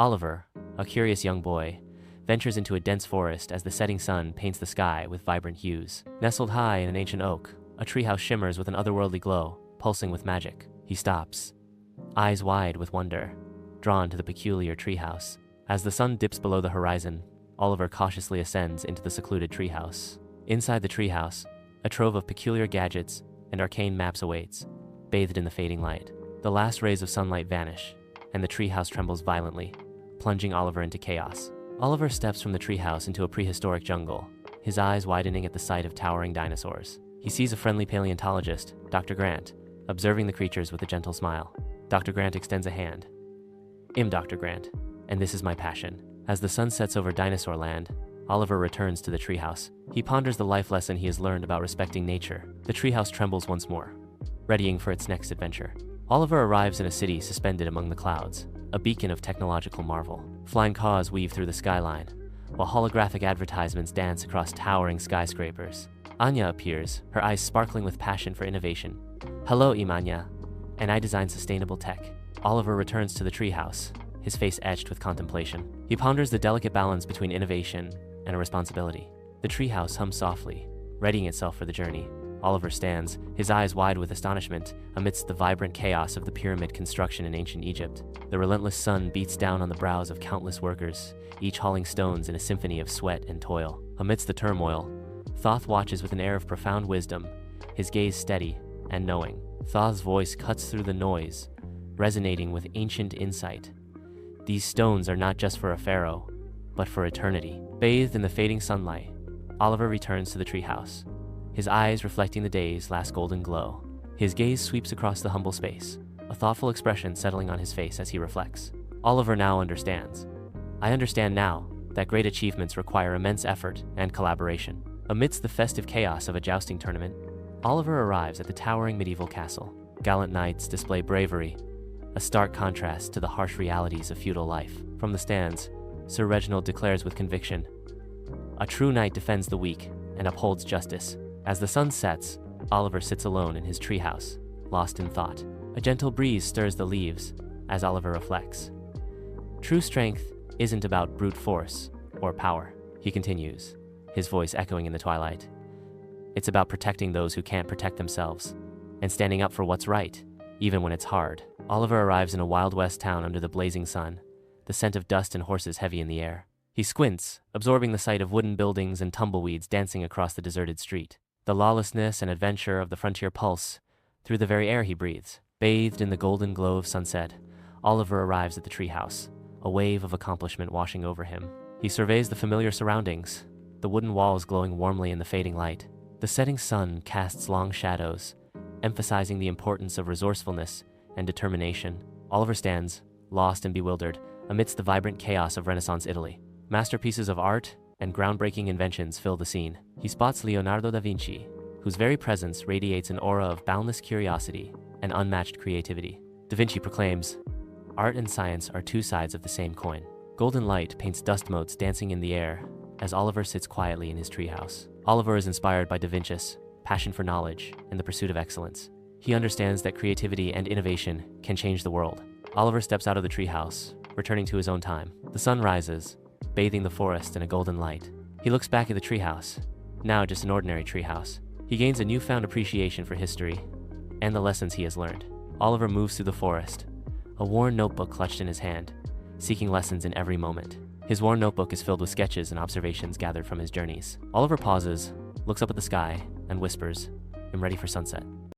Oliver, a curious young boy, ventures into a dense forest as the setting sun paints the sky with vibrant hues. Nestled high in an ancient oak, a treehouse shimmers with an otherworldly glow, pulsing with magic. He stops, eyes wide with wonder, drawn to the peculiar treehouse. As the sun dips below the horizon, Oliver cautiously ascends into the secluded treehouse. Inside the treehouse, a trove of peculiar gadgets and arcane maps awaits, bathed in the fading light. The last rays of sunlight vanish, and the treehouse trembles violently, plunging Oliver into chaos. Oliver steps from the treehouse into a prehistoric jungle, his eyes widening at the sight of towering dinosaurs. He sees a friendly paleontologist, Dr. Grant, observing the creatures with a gentle smile. Dr. Grant extends a hand. "I'm Dr. Grant, and this is my passion." As the sun sets over dinosaur land, Oliver returns to the treehouse. He ponders the life lesson he has learned about respecting nature. The treehouse trembles once more, readying for its next adventure. Oliver arrives in a city suspended among the clouds, a beacon of technological marvel. Flying cars weave through the skyline, while holographic advertisements dance across towering skyscrapers. Anya appears, her eyes sparkling with passion for innovation. "Hello, Imanya, and I design sustainable tech." Oliver returns to the treehouse, his face etched with contemplation. He ponders the delicate balance between innovation and a responsibility. The treehouse hums softly, readying itself for the journey. Oliver stands, his eyes wide with astonishment, amidst the vibrant chaos of the pyramid construction in ancient Egypt. The relentless sun beats down on the brows of countless workers, each hauling stones in a symphony of sweat and toil. Amidst the turmoil, Thoth watches with an air of profound wisdom, his gaze steady and knowing. Thoth's voice cuts through the noise, resonating with ancient insight. "These stones are not just for a pharaoh, but for eternity." Bathed in the fading sunlight, Oliver returns to the treehouse, his eyes reflecting the day's last golden glow. His gaze sweeps across the humble space, a thoughtful expression settling on his face as he reflects. Oliver now understands. "I understand now that great achievements require immense effort and collaboration." Amidst the festive chaos of a jousting tournament, Oliver arrives at the towering medieval castle. Gallant knights display bravery, a stark contrast to the harsh realities of feudal life. From the stands, Sir Reginald declares with conviction, "A true knight defends the weak and upholds justice." As the sun sets, Oliver sits alone in his treehouse, lost in thought. A gentle breeze stirs the leaves as Oliver reflects. "True strength isn't about brute force or power," he continues, his voice echoing in the twilight. "It's about protecting those who can't protect themselves, and standing up for what's right, even when it's hard." Oliver arrives in a Wild West town under the blazing sun, the scent of dust and horses heavy in the air. He squints, absorbing the sight of wooden buildings and tumbleweeds dancing across the deserted street. The lawlessness and adventure of the frontier pulse through the very air he breathes. Bathed in the golden glow of sunset, Oliver arrives at the treehouse, a wave of accomplishment washing over him. He surveys the familiar surroundings, the wooden walls glowing warmly in the fading light. The setting sun casts long shadows, emphasizing the importance of resourcefulness and determination. Oliver stands, lost and bewildered, amidst the vibrant chaos of Renaissance Italy. Masterpieces of art and groundbreaking inventions fill the scene. He spots Leonardo da Vinci, whose very presence radiates an aura of boundless curiosity and unmatched creativity. Da Vinci proclaims, "Art and science are two sides of the same coin." Golden light paints dust motes dancing in the air as Oliver sits quietly in his treehouse. Oliver is inspired by Da Vinci's passion for knowledge and the pursuit of excellence. He understands that creativity and innovation can change the world. Oliver steps out of the treehouse, returning to his own time. The sun rises, bathing the forest in a golden light. He looks back at the treehouse, now just an ordinary treehouse. He gains a newfound appreciation for history and the lessons he has learned. Oliver moves through the forest, a worn notebook clutched in his hand, seeking lessons in every moment. His worn notebook is filled with sketches and observations gathered from his journeys. Oliver pauses, looks up at the sky, and whispers, "I'm ready for sunset."